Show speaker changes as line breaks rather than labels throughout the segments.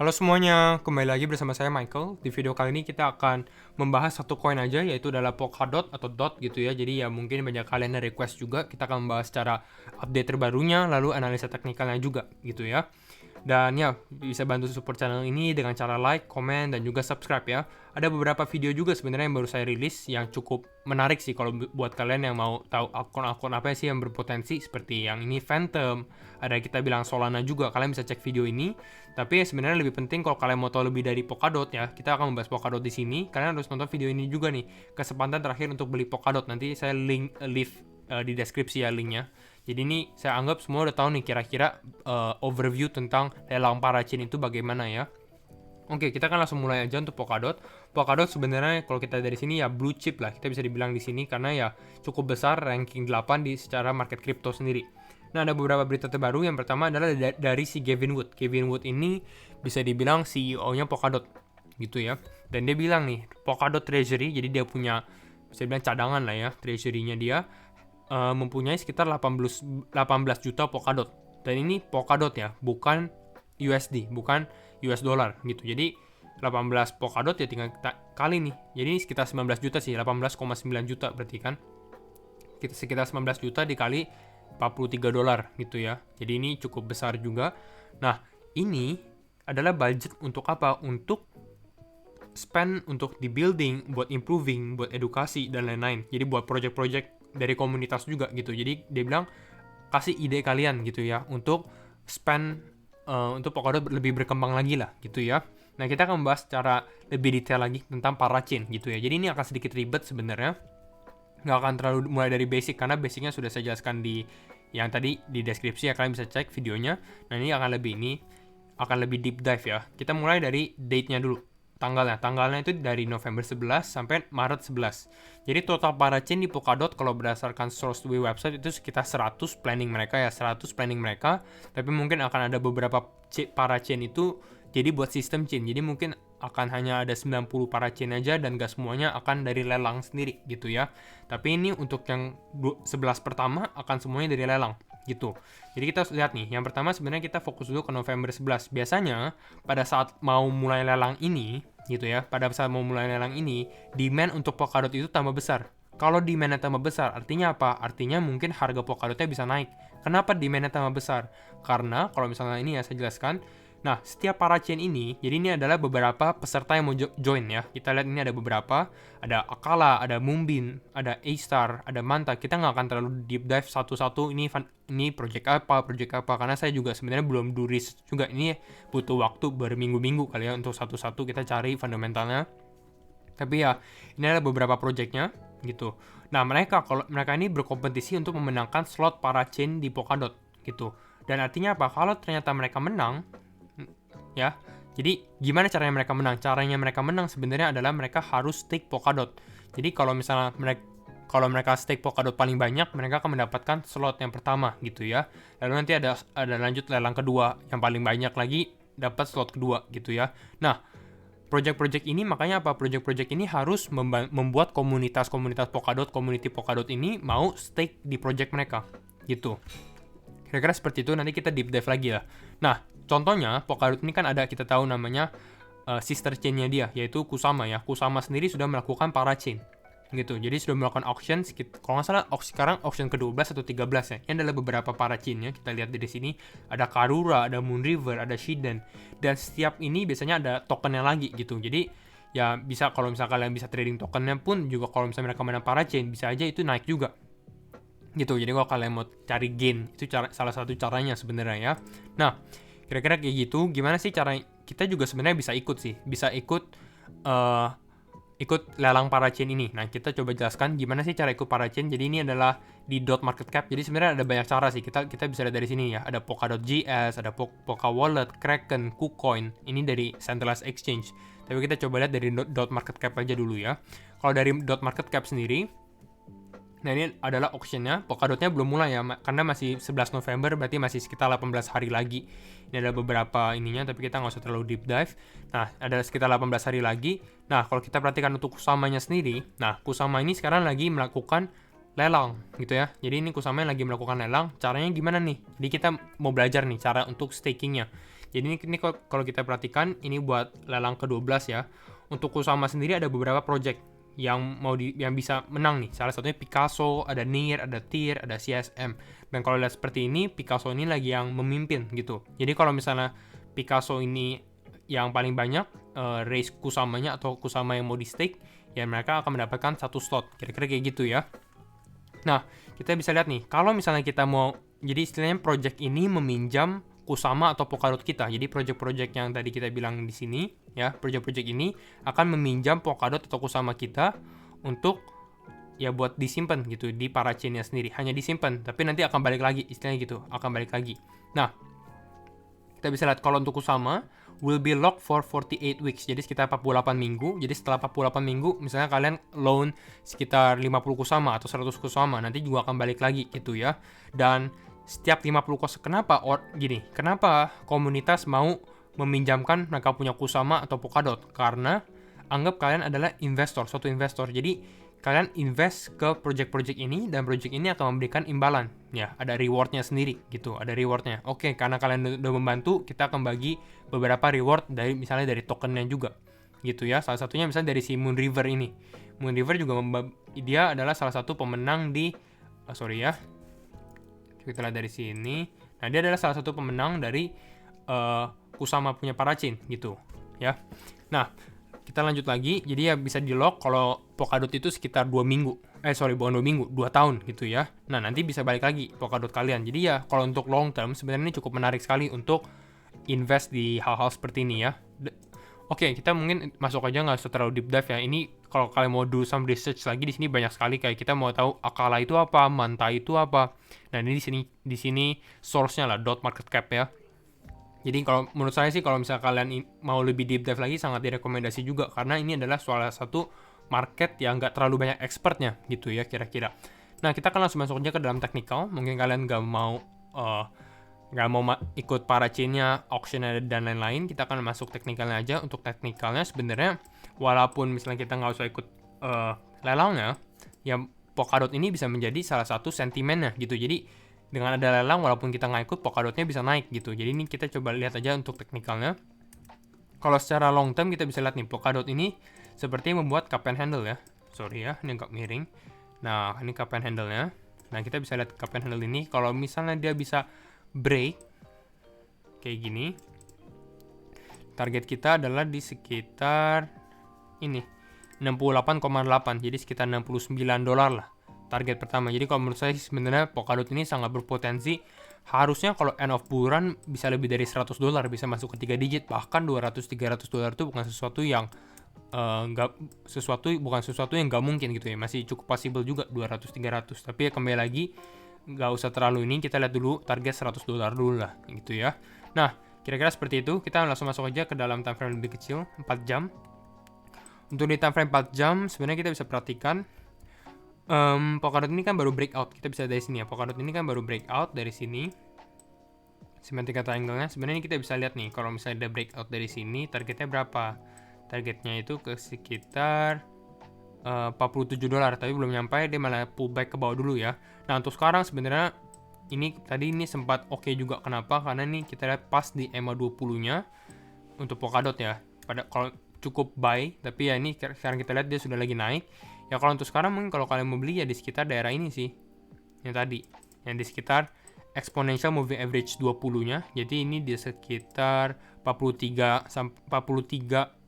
Halo semuanya, kembali lagi bersama saya Michael. Di video kali ini kita akan membahas satu koin aja, yaitu adalah Polkadot atau DOT gitu ya. Jadi ya mungkin banyak kalian yang request juga, kita akan membahas secara update terbarunya, lalu analisa teknikalnya juga gitu ya. Dan ya, bisa bantu support channel ini dengan cara like, komen, dan juga subscribe ya. Ada beberapa video juga sebenarnya yang baru saya rilis yang cukup menarik sih kalau buat kalian yang mau tahu akun-akun apa sih yang berpotensi, seperti yang ini Phantom, ada kita bilang Solana juga, kalian bisa cek video ini. Tapi sebenarnya lebih penting kalau kalian mau tahu lebih dari Polkadot ya, kita akan membahas Polkadot di sini. Kalian harus nonton video ini juga nih, kesempatan terakhir untuk beli Polkadot. Nanti saya leave di deskripsi ya linknya. Jadi ini saya anggap semua udah tahu nih kira-kira overview tentang lelang parachain itu bagaimana ya. Oke, kita kan langsung mulai aja untuk Polkadot. Polkadot sebenarnya kalau kita dari sini ya blue chip lah, kita bisa dibilang di sini karena ya cukup besar, ranking 8 di secara market crypto sendiri. Nah, ada beberapa berita terbaru. Yang pertama adalah dari si Gavin Wood. Gavin Wood ini bisa dibilang CEO-nya Polkadot gitu ya. Dan dia bilang nih, Polkadot Treasury, jadi dia punya bisa bilang cadangan lah ya, treasury-nya dia mempunyai sekitar 18 juta Polkadot. Dan ini Polkadot ya, bukan USD, bukan US dollar gitu. Jadi 18 Polkadot ya tinggal kita kali nih. Jadi ini sekitar 19 juta sih, 18,9 juta berarti kan. Kita sekitar 19 juta dikali 43 dolar gitu ya. Jadi ini cukup besar juga. Nah, ini adalah budget untuk apa? Untuk spend untuk di building, buat improving, buat edukasi dan lain-lain. Jadi buat project-project dari komunitas juga gitu. Jadi dia bilang kasih ide kalian gitu ya untuk spend untuk Polkadot lebih berkembang lagi lah gitu ya. Nah, kita akan membahas secara lebih detail lagi tentang parachain gitu ya. Jadi ini akan sedikit ribet sebenarnya. Nggak akan terlalu mulai dari basic karena basicnya sudah saya jelaskan di yang tadi di deskripsi ya, kalian bisa cek videonya. Nah, ini akan lebih deep dive ya. Kita mulai dari date-nya dulu. Tanggalnya itu dari November 11 sampai Maret 11. Jadi total parachain di Polkadot kalau berdasarkan Sourceway website itu sekitar 100 planning mereka ya, 100 planning mereka. Tapi mungkin akan ada beberapa parachain itu jadi buat sistem chain. Jadi mungkin akan hanya ada 90 parachain aja dan gak semuanya akan dari lelang sendiri gitu ya. Tapi ini untuk yang 11 pertama akan semuanya dari lelang gitu. Jadi kita lihat nih, yang pertama sebenarnya kita fokus dulu ke November 11. Biasanya pada saat mau mulai lelang ini gitu ya, demand untuk Polkadot itu tambah besar. Kalau demandnya tambah besar, artinya apa? Artinya mungkin harga Polkadotnya bisa naik. Kenapa demandnya tambah besar? Karena kalau misalnya ini ya saya jelaskan. Nah, setiap parachain ini, jadi ini adalah beberapa peserta yang mau join ya. Kita lihat ini ada beberapa, ada Akala, ada Moonbeam, ada A-Star, ada Manta. Kita nggak akan terlalu deep dive satu-satu ini project apa, karena saya juga sebenarnya belum do research juga. Ini butuh waktu berminggu-minggu kali ya untuk satu-satu kita cari fundamentalnya. Tapi ya, ini adalah beberapa projectnya gitu. Nah, mereka ini berkompetisi untuk memenangkan slot parachain di Polkadot gitu. Dan artinya apa? Kalau ternyata mereka menang, ya. Jadi gimana caranya mereka menang? Caranya mereka menang sebenarnya adalah mereka harus stake Polkadot. Jadi kalau misalnya mereka stake Polkadot paling banyak, mereka akan mendapatkan slot yang pertama gitu ya. Lalu nanti ada lanjut lelang kedua yang paling banyak lagi dapat slot kedua gitu ya. Nah, project-project ini makanya apa? Project-project ini harus membuat komunitas-komunitas Polkadot, community Polkadot ini mau stake di project mereka gitu. Kira-kira seperti itu, nanti kita deep dive lagi lah. Nah, contohnya Polkadot ini kan ada, kita tahu namanya sister chain-nya dia, yaitu Kusama ya. Kusama sendiri sudah melakukan parachain gitu. Jadi sudah melakukan auction, kalau nggak salah sekarang auction ke-12 atau 13 ya. Ini adalah beberapa parachain-nya. Kita lihat di sini ada Karura, ada Moonriver, ada Shiden. Dan setiap ini biasanya ada tokennya lagi gitu. Jadi ya bisa, kalau misalnya kalian bisa trading tokennya pun juga, kalau misalnya mereka menang parachain bisa aja itu naik juga gitu. Jadi kalau kalian mau cari gain, itu salah satu caranya sebenarnya ya. Nah, kira-kira kayak gitu. Gimana sih cara kita juga sebenarnya bisa ikut lelang parachain ini. Nah, kita coba jelaskan gimana sih cara ikut parachain. Jadi ini adalah di dot market cap. Jadi sebenarnya ada banyak cara sih. Kita bisa lihat dari sini ya. Ada Polkadot.js, ada Polka Wallet, Kraken, KuCoin. Ini dari centralized exchange. Tapi kita coba lihat dari dot market cap aja dulu ya. Kalau dari dot market cap sendiri, nah ini adalah auction-nya. Polkadotnya belum mulai ya, karena masih 11 November, berarti masih sekitar 18 hari lagi. Ini ada beberapa ininya, tapi kita nggak usah terlalu deep dive. Nah, ada sekitar 18 hari lagi. Nah, kalau kita perhatikan untuk Kusamanya sendiri, nah Kusama ini sekarang lagi melakukan lelang gitu ya. Jadi ini Kusama yang lagi melakukan lelang. Caranya gimana nih? Jadi kita mau belajar nih cara untuk stakingnya. Jadi ini kalau kita perhatikan ini buat lelang ke-12 ya. Untuk Kusama sendiri ada beberapa project yang yang bisa menang nih. Salah satunya Picasso, ada Nier, ada Tyr, ada CSM. Dan kalau lihat seperti ini, Picasso ini lagi yang memimpin gitu. Jadi kalau misalnya Picasso ini yang paling banyak raise Kusamanya atau Kusama yang mau di stake, ya mereka akan mendapatkan satu slot. Kira-kira kayak gitu ya. Nah, kita bisa lihat nih, kalau misalnya kita mau, jadi istilahnya project ini meminjam Kusama atau Polkadot kita. Jadi project-project yang tadi kita bilang di sini, ya, project-project ini akan meminjam Polkadot atau Kusama kita untuk ya buat disimpan gitu di parachain-nya sendiri. Hanya disimpan, tapi nanti akan balik lagi, istilahnya gitu, akan balik lagi. Nah, kita bisa lihat kalau untuk Kusama will be locked for 48 weeks. Jadi sekitar 48 minggu. Jadi setelah 48 minggu, misalnya kalian loan sekitar 50 Kusama atau 100 Kusama, nanti juga akan balik lagi gitu ya. Dan setiap 50 Kusama, kenapa komunitas mau meminjamkan mereka punya Kusama atau Polkadot? Karena anggap kalian adalah suatu investor. Jadi kalian invest ke project-project ini dan project ini akan memberikan imbalan. Ya, ada rewardnya sendiri gitu, ada rewardnya. Oke, karena kalian udah membantu, kita akan bagi beberapa reward dari misalnya dari tokennya juga. Gitu ya. Salah satunya misalnya dari si Moon River ini. Moon River juga dia adalah salah satu pemenang di kita lihat dari sini. Nah, dia adalah salah satu pemenang dari Kusama punya parachain gitu, ya. Nah, kita lanjut lagi. Jadi ya bisa di lock kalau Polkadot itu sekitar 2 minggu. Bukan 2 minggu, 2 tahun gitu ya. Nah, nanti bisa balik lagi Polkadot kalian. Jadi ya kalau untuk long term sebenarnya ini cukup menarik sekali untuk invest di hal-hal seperti ini ya. Oke, kita mungkin masuk aja, nggak usah terlalu deep dive ya. Ini kalau kalian mau do some research lagi, di sini banyak sekali kayak kita mau tahu Akala itu apa, Manta itu apa. Nah, ini di sini source-nya lah dot market cap ya. Jadi kalau menurut saya sih kalau misalnya kalian mau lebih deep dive lagi sangat direkomendasi juga karena ini adalah salah satu market yang nggak terlalu banyak expertnya gitu ya kira-kira. Nah, kita akan langsung masuk aja ke dalam technical. Mungkin kalian nggak mau ikut parachain-nya, auction-nya dan lain-lain. Kita akan masuk technicalnya aja. Untuk technicalnya sebenarnya walaupun misalnya kita nggak usah ikut lelangnya, ya Polkadot ini bisa menjadi salah satu sentimennya gitu. Jadi dengan ada lelang, walaupun kita nggak ikut, Polkadotnya bisa naik gitu. Jadi ini kita coba lihat aja untuk teknikalnya. Kalau secara long term kita bisa lihat nih, Polkadot ini seperti membuat cup and handle ya. Sorry ya, ini agak miring. Nah, ini cup and handle-nya. Nah, kita bisa lihat cup and handle ini. Kalau misalnya dia bisa break, kayak gini. Target kita adalah di sekitar ini, 68,8. Jadi sekitar $69 lah. Target pertama. Jadi kalau menurut saya sebenarnya Polkadot ini sangat berpotensi. Harusnya kalau end of bull run bisa lebih dari $100, bisa masuk ke 3 digit, bahkan $200-300 itu bukan sesuatu yang bukan sesuatu yang nggak mungkin gitu ya. Masih cukup possible juga 200-300. Tapi ya kembali lagi nggak usah terlalu ini, kita lihat dulu target $100 dulu lah gitu ya. Nah, kira-kira seperti itu. Kita langsung masuk aja ke dalam time frame lebih kecil, 4 jam. Untuk di time frame 4 jam sebenarnya kita bisa perhatikan Polkadot ini kan baru breakout. Kita bisa dari sini ya. Polkadot ini kan baru breakout dari sini. Semantika triangle-nya. Sebenarnya kita bisa lihat nih. Kalau misalnya ada breakout dari sini, targetnya berapa? Targetnya itu ke sekitar $47. Tapi belum nyampe. Dia malah pullback ke bawah dulu ya. Nah, untuk sekarang sebenarnya ini sempat oke juga. Kenapa? Karena nih kita lihat pas di EMA 20-nya untuk Polkadot ya. Kalau cukup buy. Tapi ya ini sekarang kita lihat dia sudah lagi naik. Ya kalau untuk sekarang mungkin kalau kalian mau beli ya di sekitar daerah ini sih. Yang tadi. Yang di sekitar exponential moving average 20-nya. Jadi ini di sekitar 43,6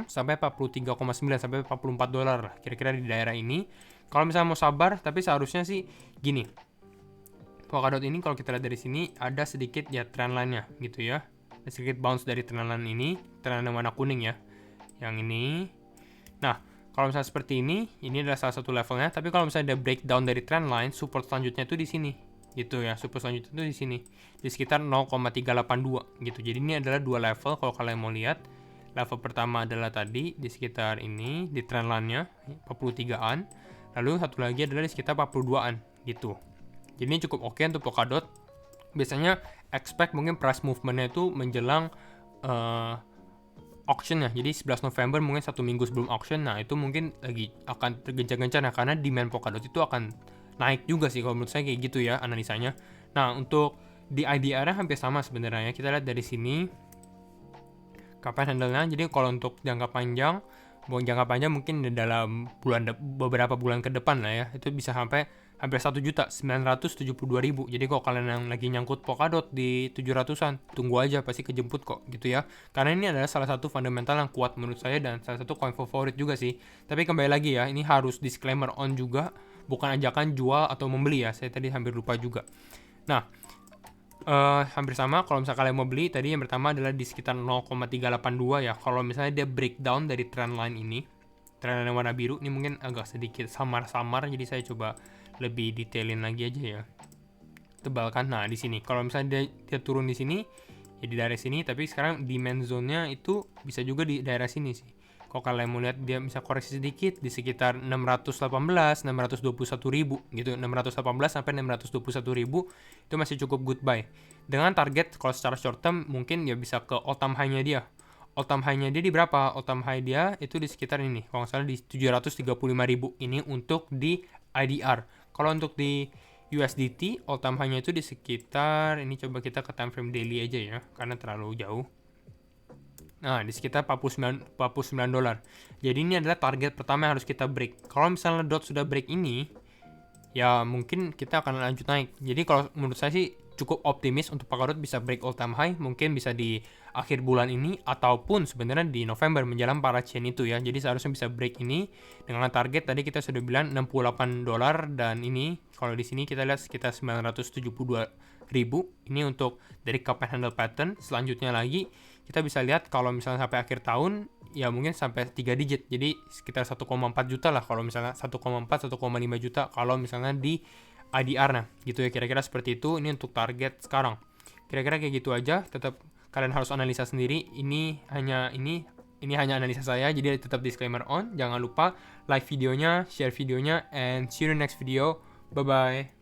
sampai 43,9 sampai $44 lah. Kira-kira di daerah ini. Kalau misalnya mau sabar, tapi seharusnya sih gini. Polkadot ini kalau kita lihat dari sini ada sedikit ya trend line-nya gitu ya. Ada sedikit bounce dari trend line ini. Trend line warna kuning ya. Yang ini. Nah, kalau misalnya seperti ini adalah salah satu levelnya. Tapi kalau misalnya ada breakdown dari trend line, support selanjutnya itu di sini, gitu ya. Support selanjutnya itu di sini, di sekitar 0,382 gitu. Jadi ini adalah dua level kalau kalian mau lihat. Level pertama adalah tadi di sekitar ini di trend line-nya 43-an. Lalu satu lagi adalah di sekitar 42-an gitu. Jadi ini cukup oke untuk Polkadot. Biasanya expect mungkin price movement-nya itu menjelang auction ya. Jadi 11 November mungkin 1 minggu sebelum auction. Nah, itu mungkin lagi akan tergencar-gencar ya, karena demand Polkadot itu akan naik juga sih kalau menurut saya kayak gitu ya analisanya. Nah, untuk Di IDR-nya hampir sama sebenarnya. Kita lihat dari sini kapan handle-nya. Jadi kalau untuk jangka panjang mungkin dalam beberapa bulan ke depan lah ya, itu bisa sampai hampir 1.972.000. Jadi kalau kalian yang lagi nyangkut Polkadot di 700-an, tunggu aja, pasti kejemput kok gitu ya. Karena ini adalah salah satu fundamental yang kuat menurut saya dan salah satu coin favorit juga sih. Tapi kembali lagi ya, ini harus disclaimer on juga, bukan ajakan jual atau membeli ya. Saya tadi hampir lupa juga. Nah, hampir sama kalau misalnya kalian mau beli, tadi yang pertama adalah di sekitar 0,382 ya. Kalau misalnya dia breakdown dari trendline ini, trendline warna biru ini mungkin agak sedikit samar-samar, jadi saya coba lebih detailin lagi aja ya. Tebalkan. Nah, di sini kalau misalnya dia turun di sini ya di daerah sini, tapi sekarang demand zone-nya itu bisa juga di daerah sini sih. Kalau kalian mau lihat dia bisa koreksi sedikit di sekitar 621 ribu gitu, 618 sampai 621 ribu itu masih cukup good buy. Dengan target kalau secara short term mungkin ya bisa ke all time high-nya dia. All time high-nya dia di berapa? All time high dia itu di sekitar ini, kalau nggak salah di 735 ribu. Ini untuk di IDR. Kalau untuk di USDT all time high-nya itu di sekitar, ini coba kita ke time frame daily aja ya, karena terlalu jauh. Nah, di sekitar 49 dolar. Jadi ini adalah target pertama yang harus kita break. Kalau misalnya DOT sudah break ini, ya mungkin kita akan lanjut naik. Jadi kalau menurut saya sih cukup optimis untuk Polkadot bisa break all time high, mungkin bisa di akhir bulan ini ataupun sebenarnya di November menjelang para chain itu ya. Jadi seharusnya bisa break ini dengan target tadi kita sudah bilang 68 dolar, dan ini kalau di sini kita lihat sekitar 972.000. Ini untuk dari cup and handle pattern. Selanjutnya lagi kita bisa lihat kalau misalnya sampai akhir tahun ya mungkin sampai 3 digit, jadi sekitar 1,4 juta lah kalau misalnya 1,4 1,5 juta kalau misalnya di IDR-nya gitu ya, kira-kira seperti itu. Ini untuk target sekarang, kira-kira kayak gitu aja. Tetap kalian harus analisa sendiri, ini hanya analisa saya, jadi tetap disclaimer on. Jangan lupa like videonya, share videonya, and see you in the next video. Bye bye.